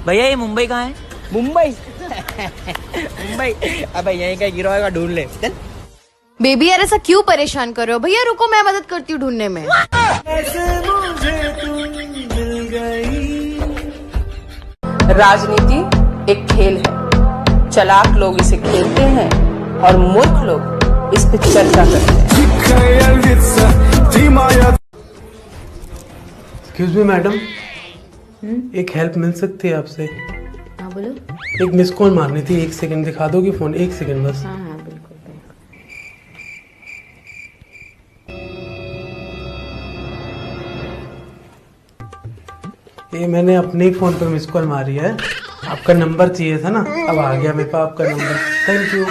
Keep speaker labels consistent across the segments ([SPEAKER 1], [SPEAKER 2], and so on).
[SPEAKER 1] भैया ये मुंबई कहाँ है?
[SPEAKER 2] मुंबई मुंबई अबे यहीं का गिरोह का ढूंढ ले चल।
[SPEAKER 3] बेबी यार ऐसा क्यों परेशान कर रहे हो? भैया रुको मैं मदद करती हूँ ढूंढने में।
[SPEAKER 4] राजनीति एक खेल है, चालाक लोग इसे खेलते हैं और मूर्ख लोग इस पे चर्चा करते हैं।
[SPEAKER 5] एक्सक्यूज मी मैडम, एक हेल्प मिल सकती है आपसे?
[SPEAKER 3] हाँ बोलो।
[SPEAKER 5] एक मिस कॉल मारनी थी, 1 सेकंड दिखा दोगे फोन? 1 सेकंड बस।
[SPEAKER 3] हाँ हाँ बिल्कुल।
[SPEAKER 5] ये मैंने अपने ही फोन पे मिस कॉल मारी है। आपका नंबर चाहिए था ना, अब आ गया मेरे पास आपका नंबर। Thank you.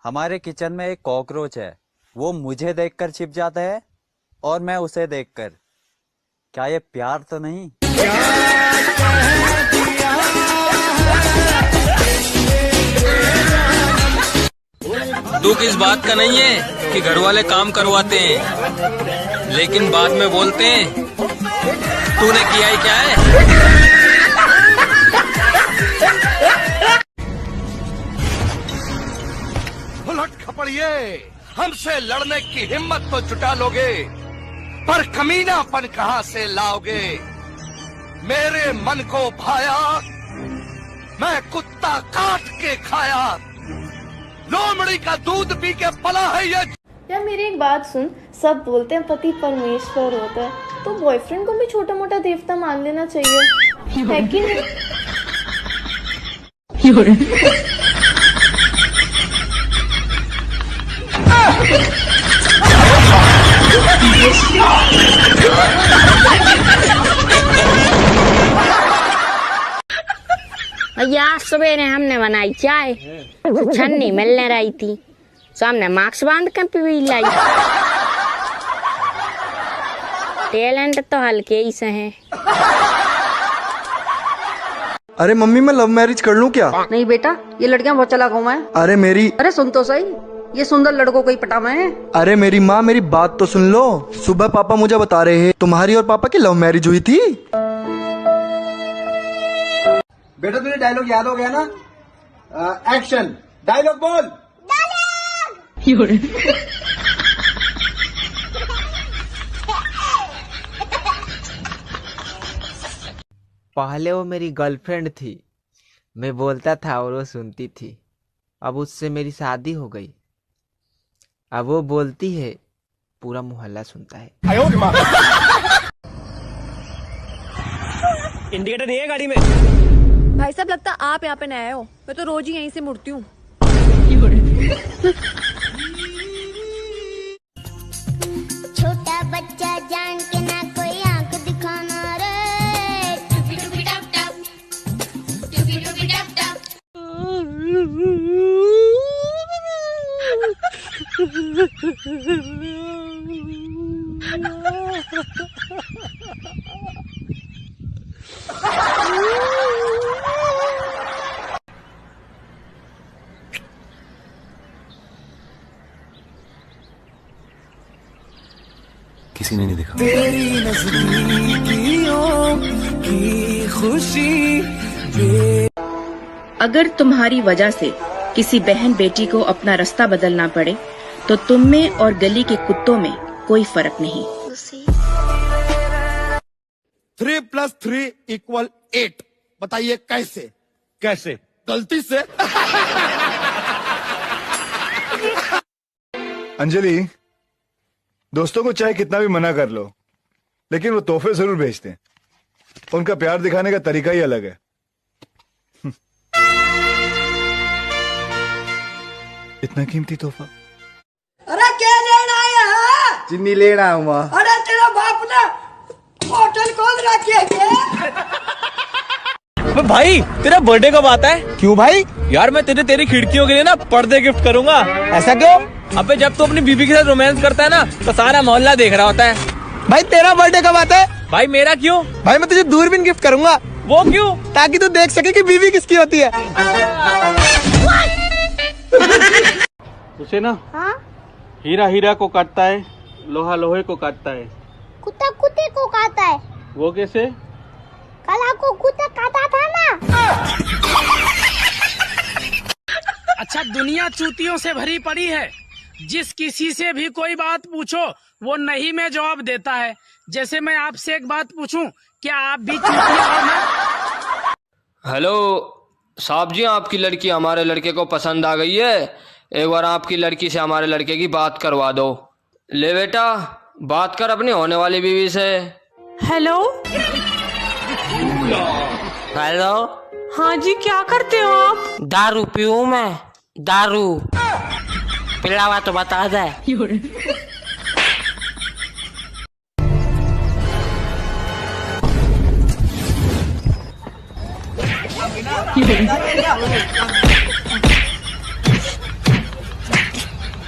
[SPEAKER 6] हमारे किचन में एक कॉकरोच है, वो मुझे देखकर छिप जाता है और मैं उसे देखकर। क्या ये प्यार तो नहीं?
[SPEAKER 7] दुख इस बात का नहीं है कि घर वाले काम करवाते हैं, लेकिन बाद में बोलते हैं तूने किया ही क्या है।
[SPEAKER 8] उलट खपड़िए, हमसे लड़ने की हिम्मत तो जुटा लोगे, पर कमीनापन कहां से लाओगे? मेरे मन को भाया, मैं कुत्ता काट के खाया, लोमड़ी का दूध पी के पला है ये।
[SPEAKER 9] यार मेरी एक बात सुन, सब बोलते हैं पति परमेश्वर होता है, तो बॉयफ्रेंड को भी छोटा मोटा देवता मान लेना चाहिए, है कि नहीं?
[SPEAKER 10] भैया सवेरे हमने बनाई चाय, छन्नी मिलने रही थी, सामने मास्क बांध के पी लाई। टैलेंट तो हल्के ही से हैं।
[SPEAKER 11] अरे मम्मी मैं लव मैरिज कर लूं क्या?
[SPEAKER 12] नहीं बेटा, ये लड़कियां बहुत चालाक हूँ मैं। अरे सुन तो सही, ये सुंदर लड़कों को ही पटा मैं।
[SPEAKER 11] अरे मेरी माँ, मेरी बात तो सुन लो। सुबह पापा मुझे बता रहे हैं तुम्हारी और पापा की लव मैरिज हुई थी।
[SPEAKER 13] बेटा तुझे डायलॉग याद हो गया ना? एक्शन, डायलॉग बोल।
[SPEAKER 2] पहले वो मेरी गर्लफ्रेंड थी, मैं बोलता था और वो सुनती थी। अब उससे मेरी शादी हो गई, अब वो बोलती है पूरा मोहल्ला सुनता है।
[SPEAKER 1] इंडिकेटर नहीं है गाड़ी में।
[SPEAKER 3] भाई साहब लगता आप यहाँ पे नए हो, मैं तो रोज ही यहीं से मुड़ती हूँ।
[SPEAKER 14] छोटा बच्चा जान के ना कोई आंख दिखाना रे। टुपी टुपी टप टप, टुपी टुपी टप टप।
[SPEAKER 8] किसी ने नहीं देखा।
[SPEAKER 15] तेरी नज़दीकियों की खुशी।
[SPEAKER 16] अगर तुम्हारी वजह से किसी बहन बेटी को अपना रास्ता बदलना पड़े तो तुम में और गली के कुत्तों में कोई फर्क नहीं।
[SPEAKER 8] 3 + 3 = 8। बताइए कैसे? कैसे? गलती से।
[SPEAKER 17] अंजलि, दोस्तों को चाहे कितना भी मना कर लो, लेकिन वो तोहफे जरूर भेजते हैं। उनका प्यार दिखाने का तरीका ही अलग है। इतना कीमती तोहफा।
[SPEAKER 15] अरे क्या लेना है?
[SPEAKER 11] चीनी लेना हूँ माँ।
[SPEAKER 15] अरे तेरा बाप ने होटल खोल रखी है क्या?
[SPEAKER 7] भाई तेरा बर्थडे कब आता है? क्यों भाई? यार मैं तेरी खिड़कियों के लिए ना पर्दे गिफ्ट करूंगा। ऐसा क्यों? अबे जब तू अपनी बीवी के साथ रोमांस करता है ना, तो सारा मोहल्ला देख रहा होता है।
[SPEAKER 2] भाई तेरा बर्थडे कब आता है?
[SPEAKER 7] भाई मेरा क्यों?
[SPEAKER 2] भाई मैं तुझे दूरबीन गिफ्ट करूंगा।
[SPEAKER 7] वो क्यों?
[SPEAKER 2] ताकि तू देख सके कि बीवी किसकी होती है।
[SPEAKER 18] उसे ना हीरा हीरा को काटता है, लोहा लोहे को काटता है,
[SPEAKER 14] कुत्ता कुत्ते को खाता है।
[SPEAKER 7] वो कैसे?
[SPEAKER 14] कल आपको कुत्ता काटा था ना।
[SPEAKER 18] अच्छा, दुनिया चूतियों से भरी पड़ी है। जिस किसी से भी कोई बात पूछो वो नहीं में जवाब देता है। जैसे मैं आपसे एक बात पूछूं, क्या आप भी चूतिया हो ना?
[SPEAKER 19] हेलो साहब जी, आपकी लड़की हमारे लड़के को पसंद आ गई है। एक बार आपकी लड़की से हमारे लड़के की बात करवा दो। ले बेटा, बात कर अपनी होने वाली बीवी से।
[SPEAKER 20] Hello
[SPEAKER 21] hello.
[SPEAKER 20] हाँ जी, क्या करते हो आप?
[SPEAKER 21] दारू पीऊं मैं? दारू पिलावा तो बता दे।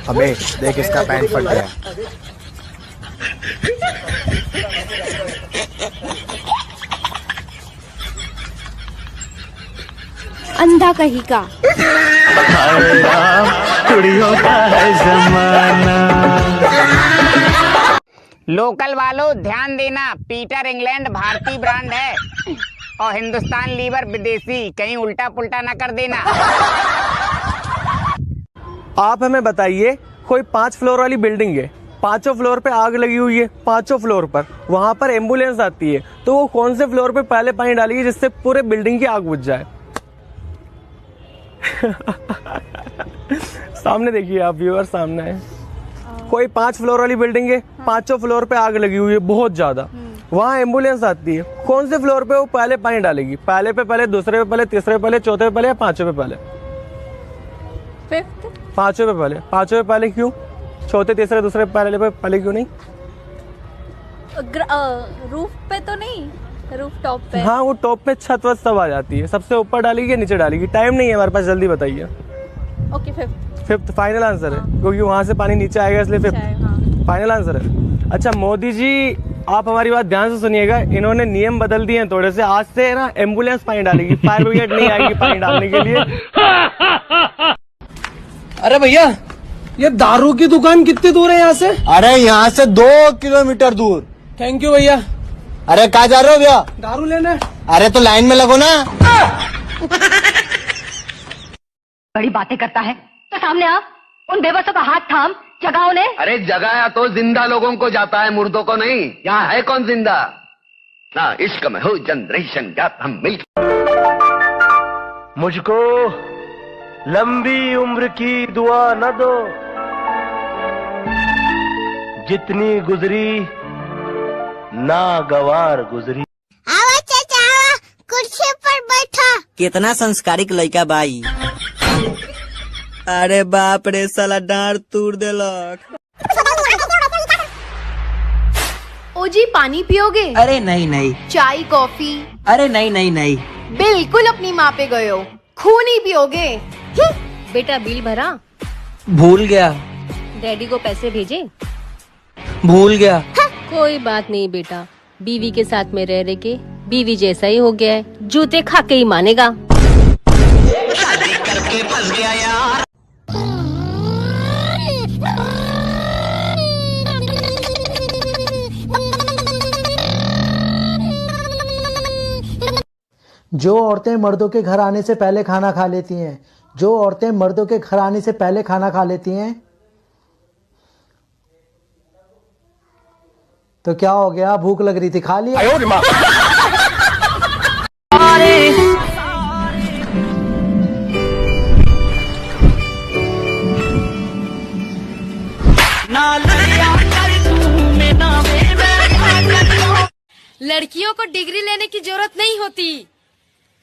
[SPEAKER 13] अबे देख, इसका पैंट फट गया।
[SPEAKER 3] अंधा कहीं का।
[SPEAKER 22] कुड़ियों का है जमाना।
[SPEAKER 23] लोकल वालों ध्यान देना, पीटर इंग्लैंड भारतीय ब्रांड है और हिंदुस्तान लीवर विदेशी। कहीं उल्टा पुल्टा ना कर देना।
[SPEAKER 7] आप हमें बताइए, कोई 5 फ्लोर वाली बिल्डिंग है, 5 फ्लोर पे आग लगी हुई है, 5 फ्लोर पर वहां पर एम्बुलेंस आती है, तो वो कौन से फ्लोर पे पहले पानी डालेगी जिससे पूरे बिल्डिंग की आग बुझ जाए? सामने देखिए आप व्यूअर, सामने है। कोई 5 फ्लोर वाली बिल्डिंग है, 5 फ्लोर पे आग लगी हुई है बहुत ज्यादा, वहाँ एम्बुलेंस आती है, कौन से फ्लोर पे वो पहले पानी डालेगी? पहले पे पहले, दूसरे पे पहले, तीसरे पे पहले, चौथे पे पहले या 5वें पे पहले? 5वें पे पहले। 5वें पे पहले क्यों? चौथे, तीसरे, दूसरे पहले क्यों नहीं?
[SPEAKER 24] रूफ पे तो नहीं, रूफ टॉप पे।
[SPEAKER 7] हाँ, वो टॉप पे छत वत सब आ जाती है। सबसे ऊपर डालेगी या नीचे डालेगी? टाइम नहीं है हमारे पास, जल्दी बताइए।
[SPEAKER 24] ओके,
[SPEAKER 7] फिफ्थ फाइनल आंसर है, क्योंकि वहां से पानी नीचे आएगा इसलिए फिफ्थ फाइनल आंसर है। अच्छा मोदी जी, आप हमारी बात ध्यान से सुनिएगा। इन्होंने नियम बदल दिए हैं थोड़े से। आज से ना एम्बुलेंस पानी डालेगी, फायर ब्रिगेड नहीं आएगी पानी डालने के लिए।
[SPEAKER 5] अरे भैया, ये दारू की दुकान कितनी दूर है यहाँ से?
[SPEAKER 13] अरे यहाँ से 2 किलोमीटर दूर।
[SPEAKER 5] थैंक यू भैया।
[SPEAKER 13] अरे कहाँ जा रहे हो भैया?
[SPEAKER 5] दारू लेने।
[SPEAKER 13] अरे तो लाइन में लगो ना।
[SPEAKER 12] बड़ी बातें करता है तो सामने आ, उन बेबसों का हाथ थाम, जगाओ ने।
[SPEAKER 8] अरे जगाया तो जिंदा लोगों को जाता है, मुर्दों को नहीं। यहाँ है कौन जिंदा? ना इश्क में हो जनरेशन गैप, हम मिल।
[SPEAKER 22] मुझको लंबी उम्र की दुआ न दो, जितनी गुजरी नागवार गुजरी।
[SPEAKER 14] आवा चाचा आवा, कुर्सी पर बैठा।
[SPEAKER 1] कितना संस्कारिक लड़का बाई। अरे बाप रे, साला डांड तोड़ देलक।
[SPEAKER 3] ओ जी, पानी पियोगे?
[SPEAKER 1] अरे नहीं नहीं।
[SPEAKER 3] चाय कॉफी?
[SPEAKER 1] अरे नहीं नहीं नहीं।
[SPEAKER 3] बिल्कुल अपनी माँ पे गए हो। खून ही पियोगे?
[SPEAKER 24] बेटा बिल भरा?
[SPEAKER 1] भूल गया।
[SPEAKER 24] डैडी को पैसे भेजे?
[SPEAKER 1] भूल गया।
[SPEAKER 24] कोई बात नहीं बेटा, बीवी के साथ में रह रहे के बीवी जैसा ही हो गया है, जूते खा के ही मानेगा।
[SPEAKER 1] शादी करके फंस गया यार।
[SPEAKER 25] जो औरतें मर्दों के घर आने से पहले खाना खा लेती हैं, जो औरतें मर्दों के घर आने से पहले खाना खा लेती हैं, तो क्या हो गया? भूख लग रही थी, खा लिया।
[SPEAKER 3] लड़कियों को डिग्री लेने की जरूरत नहीं होती।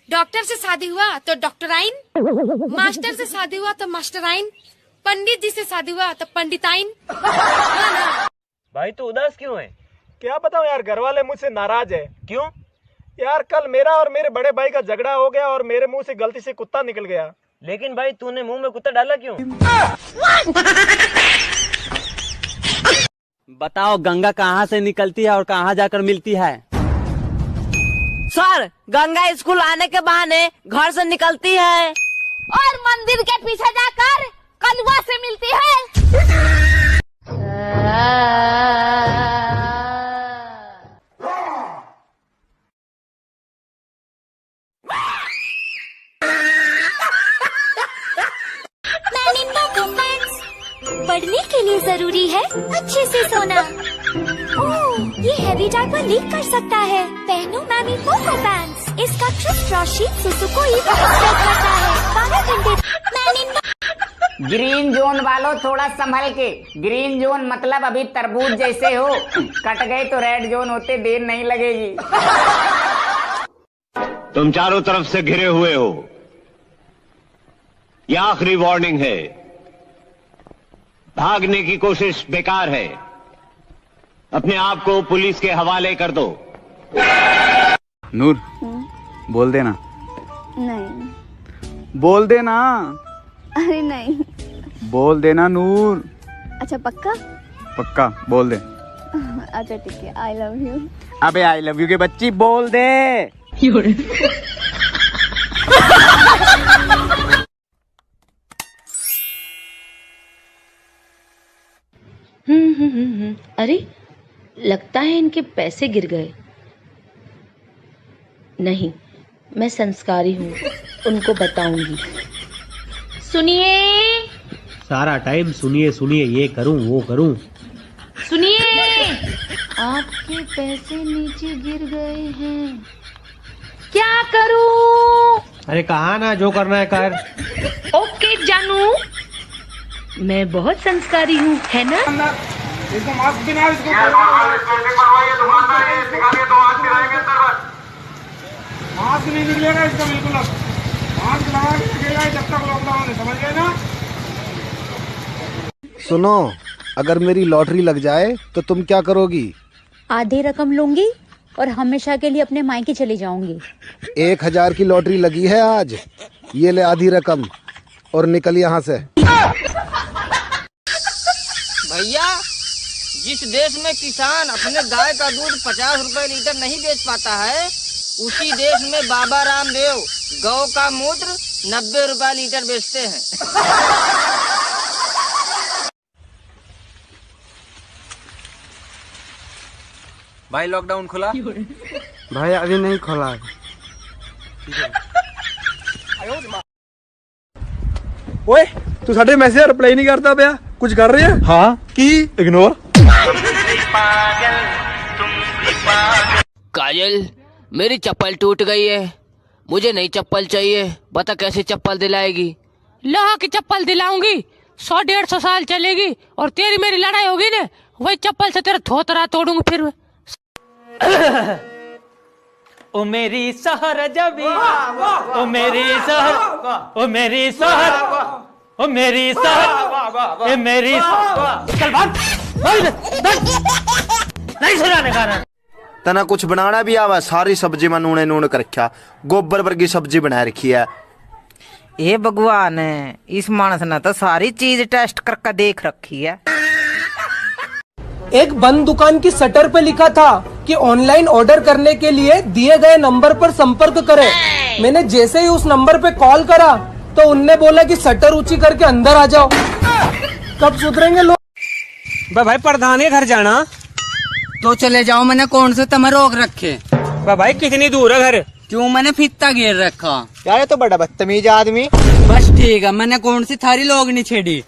[SPEAKER 3] डॉक्टर से शादी हुआ तो डॉक्टराइन, मास्टर से शादी हुआ तो मास्टराइन, पंडित जी से शादी हुआ तो पंडिताइन।
[SPEAKER 7] भाई तू उदास क्यों है? क्या बताऊं यार, घर वाले मुझसे नाराज है। क्यों? यार कल मेरा और मेरे बड़े भाई का झगड़ा हो गया और मेरे मुंह से गलती से कुत्ता निकल गया। लेकिन भाई तूने मुंह में कुत्ता डाला क्यों?
[SPEAKER 1] बताओ गंगा कहाँ से निकलती है और कहाँ जाकर मिलती है?
[SPEAKER 10] सर, गंगा स्कूल आने के बहाने घर से निकलती है और मंदिर के पीछे जाकर कलवा से मिलती है।
[SPEAKER 14] लिए जरूरी है अच्छे से सोना। ओह, ये हैवी डायपर लीक कर सकता है। पहनो मैमी पोको पैंट्स। इसका क्रिस्प शीट सुसु को करता है। 12 घंटे।
[SPEAKER 23] ग्रीन जोन वालों थोड़ा संभल के। ग्रीन जोन मतलब अभी तरबूज जैसे हो, कट गए तो रेड जोन होते देर नहीं लगेगी।
[SPEAKER 22] तुम चारों तरफ से घिरे हुए हो, यह आखिरी वार्निंग है। भागने की कोशिश बेकार है, अपने आप को पुलिस के हवाले कर दो।
[SPEAKER 4] नूर, बोल देना।
[SPEAKER 6] नहीं।
[SPEAKER 4] बोल देना।
[SPEAKER 6] अरे नहीं।
[SPEAKER 4] बोल देना नूर।
[SPEAKER 6] अच्छा पक्का?
[SPEAKER 4] पक्का बोल दे।
[SPEAKER 6] अच्छा ठीक है, आई लव यू।
[SPEAKER 4] अबे आई लव यू के बच्ची बोल दे।
[SPEAKER 24] अरे लगता है इनके पैसे गिर गए। नहीं, मैं संस्कारी हूँ, उनको बताऊंगी। सुनिए।
[SPEAKER 9] सारा टाइम सुनिए सुनिए, ये करूं वो करूं।
[SPEAKER 24] सुनिए, आपके पैसे नीचे गिर गए हैं, क्या करूं?
[SPEAKER 9] अरे कहा ना जो करना है कर।
[SPEAKER 24] ओके जानू, मैं बहुत संस्कारी हूँ, है ना?
[SPEAKER 15] इसको मास्क बिना इसको मास्क नहीं निकलेगा इसका बिल्कुल। मास्क लगा के लगेगा जब तक लॉकडाउन है, समझ गए ना?
[SPEAKER 13] सुनो, अगर मेरी लॉटरी लग जाए तो तुम क्या करोगी?
[SPEAKER 6] आधी रकम लूंगी और हमेशा के लिए अपने मायके चली जाऊंगी।
[SPEAKER 13] 1000 की लॉटरी लगी है आज, ये ले आधी रकम और निकल यहाँ से।
[SPEAKER 19] भैया, जिस देश में किसान अपने गाय का दूध 50 रुपए लीटर नहीं बेच पाता है, उसी देश में बाबा रामदेव गौ का मूत्र 90 रुपए लीटर बेचते हैं।
[SPEAKER 2] भाई लॉकडाउन खुला?
[SPEAKER 11] भाई अभी नहीं खुला है।
[SPEAKER 13] ओए, तू साढ़े मैसेज रिप्लाई नहीं करता भैया, कुछ कर रहे हैं? हाँ की इग्नोर।
[SPEAKER 19] काजल, मेरी चप्पल टूट गई है, मुझे नई चप्पल चाहिए, बता कैसे चप्पल दिलाएगी?
[SPEAKER 24] लोहा की चप्पल दिलाऊंगी, 100-150 साल चलेगी, और तेरी मेरी लड़ाई होगी ना, वही चप्पल से तेरा थोतरा तोड़ूंगी फिर मैं।
[SPEAKER 16] ओ मेरी सहर जबी, ओ मेरी सहर, ओ मेरी सहर, ओ मेरी सहर, ए मेरी चल भाग, नहीं सुनाने का ना।
[SPEAKER 11] तना कुछ बनाना भी आवा, सारी सब्जी में नून कर रखा, गोबर वर्गी सब्जी बना रखी है।
[SPEAKER 17] ये भगवान है, इस मानस ने तो सारी चीज टेस्ट करके देख रखी है।
[SPEAKER 5] एक बंद दुकान की शटर पे लिखा था कि ऑनलाइन ऑर्डर करने के लिए दिए गए नंबर पर संपर्क करें। मैंने जैसे ही उस नंबर पे कॉल करा तो उनने बोला कि शटर ऊंची करके अंदर आ जाओ। कब सुधरेंगे लोग?
[SPEAKER 16] भाई प्रधान के घर जाना
[SPEAKER 26] तो चले जाओ, मैंने कौन से तुम्हें रोक रखे?
[SPEAKER 16] भाई कितनी दूर है घर?
[SPEAKER 26] क्यों, मैंने फीता घेर रखा। यार तो बड़ा बदतमीज आदमी। बस ठीक है, मैंने कौन सी थारी लोग नहीं छेड़ी।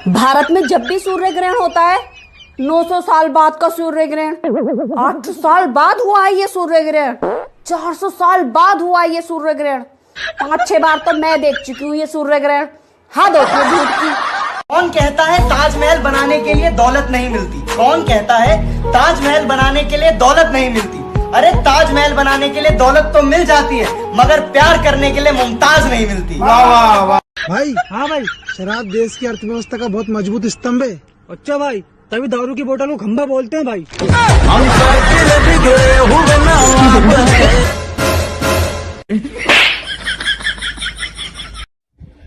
[SPEAKER 12] भारत में जब भी सूर्य ग्रहण होता है, 900 साल बाद का सूर्य ग्रहण, 800 साल बाद हुआ है ये सूर्य ग्रहण, 400 साल बाद हुआ है ये सूर्य ग्रहण, 5-6 बार तो मैं देख चुकी हूँ ये सूर्य ग्रहण। हाँ देखो झूठ की।
[SPEAKER 25] कौन कहता है ताजमहल बनाने के लिए दौलत नहीं मिलती? कौन कहता है ताजमहल बनाने के लिए दौलत नहीं मिलती? अरे ताजमहल बनाने के लिए दौलत तो मिल जाती है, मगर प्यार करने के लिए मुमताज नहीं मिलती।
[SPEAKER 13] वाह वाह वाह। भाई, हाँ भाई, शराब देश की अर्थव्यवस्था का बहुत मजबूत स्तंभ है।
[SPEAKER 16] अच्छा भाई, तभी दारू की बोतल को खंभा बोलते हैं भाई।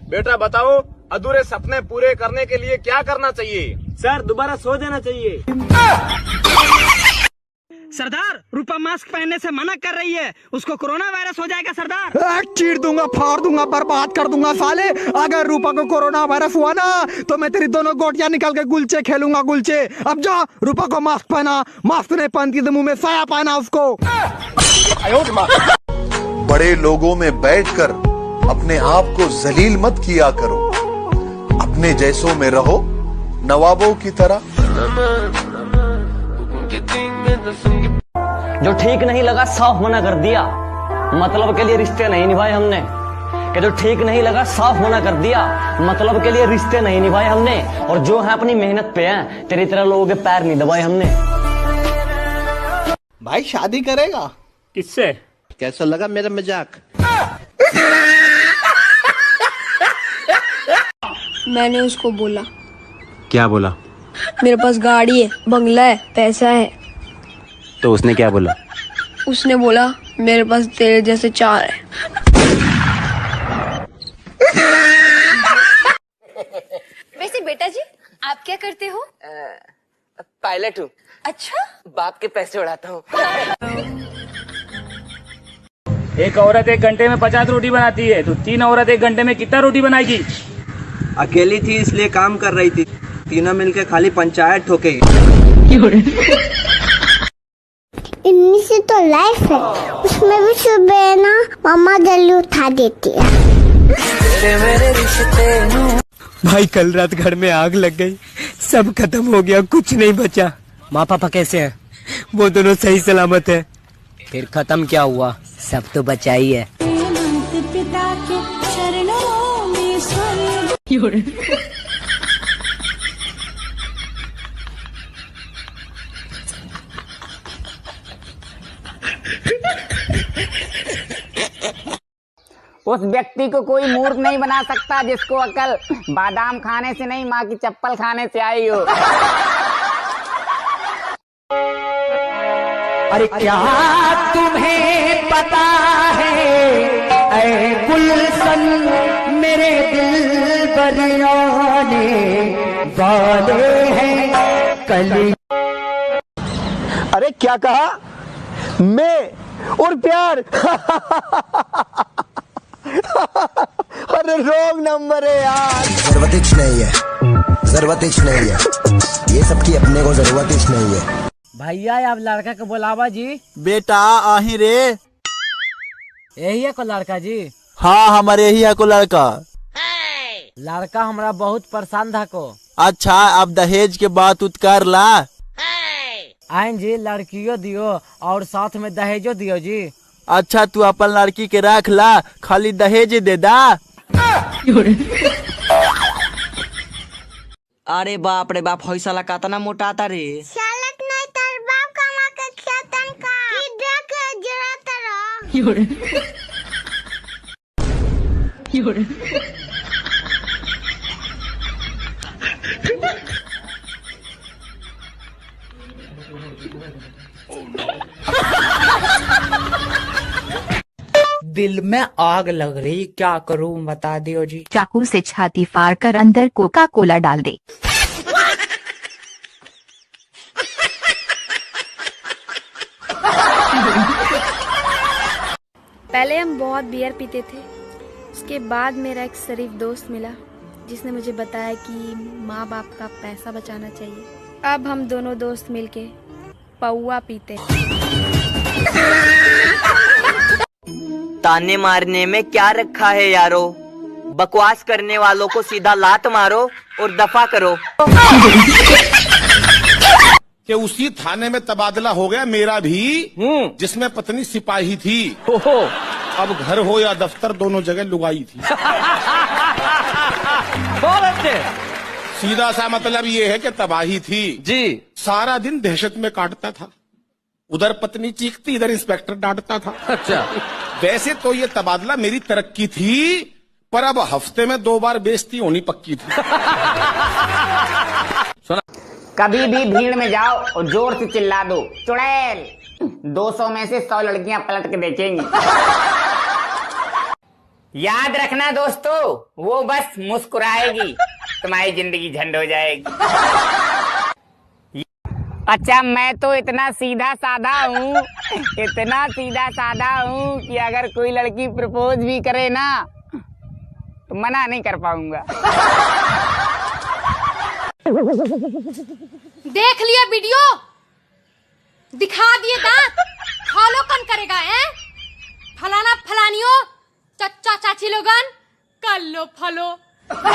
[SPEAKER 7] बेटा बताओ, अधूरे सपने पूरे करने के लिए क्या करना चाहिए?
[SPEAKER 16] सर दोबारा सो जाना चाहिए। सरदार, रूपा मास्क पहनने से मना कर रही है, उसको कोरोना वायरस हो जाएगा सरदार।
[SPEAKER 11] चीर दूंगा, फाड़ दूंगा, बर्बाद कर दूंगा साले। अगर रूपा को कोरोना वायरस हुआ ना तो मैं तेरी दोनों गोटियां निकाल के गुलचे खेलूंगा, गुलचे। अब जा, रूपा को मास्क पहना, मास्क नहीं पहनती तो मुंह में साया पहना उसको।
[SPEAKER 27] बड़े लोगों में बैठकर अपने आप को जलील मत किया करो, अपने
[SPEAKER 1] अपने जैसों में रहो नवाबों की तरह।
[SPEAKER 16] जो ठीक नहीं लगा साफ मना कर दिया, मतलब के लिए रिश्ते नहीं निभाए हमने। कि जो ठीक नहीं लगा साफ मना कर दिया, मतलब के लिए रिश्ते नहीं निभाए हमने। और जो है अपनी मेहनत पे है, तेरी तरह लोगों के पैर नहीं दबाए हमने।
[SPEAKER 3] भाई शादी करेगा?
[SPEAKER 16] किससे?
[SPEAKER 3] कैसा लगा मेरा मजाक?
[SPEAKER 8] मैंने उसको बोला,
[SPEAKER 18] क्या बोला?
[SPEAKER 8] मेरे पास गाड़ी है, बंगला है, पैसा है।
[SPEAKER 18] तो उसने क्या बोला?
[SPEAKER 8] उसने बोला मेरे पास तेरे जैसे 4 है।
[SPEAKER 14] वैसे बेटा जी आप क्या करते हो?
[SPEAKER 20] पायलट हूँ।
[SPEAKER 14] अच्छा,
[SPEAKER 20] बाप के पैसे उड़ाता हूँ।
[SPEAKER 15] एक औरत 1 घंटे में 50 रोटी बनाती है, तो 3 औरत 1 घंटे में कितना रोटी बनाएगी?
[SPEAKER 25] अकेली थी इसलिए काम कर रही थी, तीनों मिलके खाली पंचायत ठोकेगी।
[SPEAKER 14] इनमें से तो लाइफ है, उसमें भी सुबह ना मम्मा जल्दी उठा देती है।
[SPEAKER 5] भाई कल रात घर में आग लग गई, सब खत्म हो गया, कुछ नहीं बचा।
[SPEAKER 21] माँ पापा कैसे हैं?
[SPEAKER 5] वो दोनों सही सलामत है।
[SPEAKER 21] फिर खत्म क्या हुआ? सब तो बचा ही है।
[SPEAKER 14] पिता के चरणों में स्वर्ग।
[SPEAKER 23] उस व्यक्ति को कोई मूर्ख नहीं बना सकता जिसको अकल बादाम खाने से नहीं, माँ की चप्पल खाने से आई हो।
[SPEAKER 27] अरे क्या तुम्हें पता है ऐ गुलशन मेरे दिल बरियाने वाले हैं कली।
[SPEAKER 11] अरे क्या कहा? मैं और प्यार। अरे रॉन्ग नंबर है यार।
[SPEAKER 28] जरूरत नहीं है, जरूरत नहीं है, ये सबकी अपने को जरूरत नहीं है।
[SPEAKER 21] भैया आप लड़का को बुलावा जी।
[SPEAKER 25] बेटा आही रे।
[SPEAKER 21] यही है को लड़का जी?
[SPEAKER 25] हाँ हमारे यही है को लड़का।
[SPEAKER 21] लड़का हमारा बहुत परेशान था को।
[SPEAKER 25] अच्छा अब दहेज के बात उतकार ला।
[SPEAKER 21] आइन जी, लड़कियों दियो और साथ में दहेजो दियो जी।
[SPEAKER 25] अच्छा तू अपन लड़की के रख ला, खाली दहेज दे दा।
[SPEAKER 21] अरे बाप रे बाप, फैसला कातना मोटा आता रे।
[SPEAKER 14] सालत नहीं तर बाप कमा के खेतन का की देख जरा तरह।
[SPEAKER 21] दिल में आग लग रही, क्या करूं बता दियो जी।
[SPEAKER 6] चाकू से छाती फाड़ कर अंदर कोका कोला डाल दे।
[SPEAKER 10] पहले हम बहुत बियर पीते थे, उसके बाद मेरा एक शरीफ दोस्त मिला जिसने मुझे बताया कि माँ बाप का पैसा बचाना चाहिए। अब हम दोनों दोस्त मिलके पौवा पीते।
[SPEAKER 21] ताने मारने में क्या रखा है यारो, बकवास करने वालों को सीधा लात मारो और दफा करो।
[SPEAKER 15] कि उसी थाने में तबादला हो गया मेरा भी, जिसमें पत्नी सिपाही थी। अब घर हो या दफ्तर दोनों जगह लुगाई थी।
[SPEAKER 16] बहुत अच्छे।
[SPEAKER 15] सीधा सा मतलब ये है कि तबाही थी जी। सारा दिन दहशत में काटता था, उधर पत्नी चीखती, इधर इंस्पेक्टर डांटता था।
[SPEAKER 16] अच्छा,
[SPEAKER 15] वैसे तो ये तबादला मेरी तरक्की थी, पर अब हफ्ते में 2 बार बेइज्जती होनी पक्की थी।
[SPEAKER 23] कभी भी भीड़ में जाओ और जोर से चिल्ला दो चुड़ैल, 200 में से 100 लड़कियां पलट के देखेंगी। याद रखना दोस्तों, वो बस मुस्कुराएगी, तुम्हारी जिंदगी झंड हो जाएगी। अच्छा मैं तो इतना सीधा साधा हूँ, इतना सीधा साधा हूँ कि अगर कोई लड़की प्रपोज भी करे ना तो मना नहीं कर पाऊंगा।
[SPEAKER 24] देख लिया वीडियो, दिखा दिए दांत, फॉलो कौन करेगा है? फलाना फलानियों, चचा चाची लोगन कर लो फॉलो, हो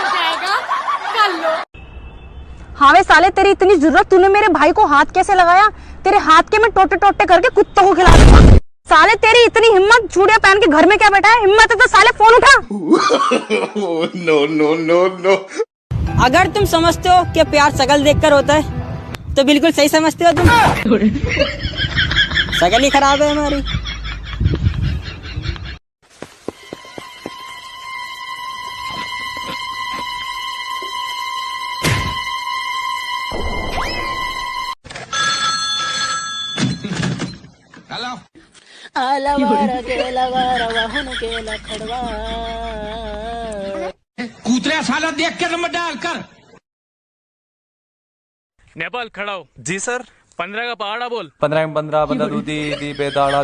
[SPEAKER 24] जाएगा। कर लो।
[SPEAKER 2] हाँ वे साले, तेरी इतनी जरूरत, तूने मेरे भाई को हाथ कैसे लगाया? तेरे हाथ के मैं टोटे टोटे करके कुत्तों को खिला दूंगा। साले तेरी इतनी हिम्मत, चूड़िया पहन के घर में क्या बैठा है? हिम्मत है तो साले फोन उठा।
[SPEAKER 1] No no no no.
[SPEAKER 4] अगर तुम समझते हो कि प्यार शकल देखकर होता है तो बिल्कुल सही समझते हो तुम। शकल ही खराब है हमारी।
[SPEAKER 9] कूतरे साला देख के नंबर डाल कर।
[SPEAKER 12] नेपाल खड़ा हो।
[SPEAKER 17] जी सर।
[SPEAKER 12] 15 का पहाड़ा बोल।
[SPEAKER 17] 15 में 15 15 दूधी दी बेदाड़ा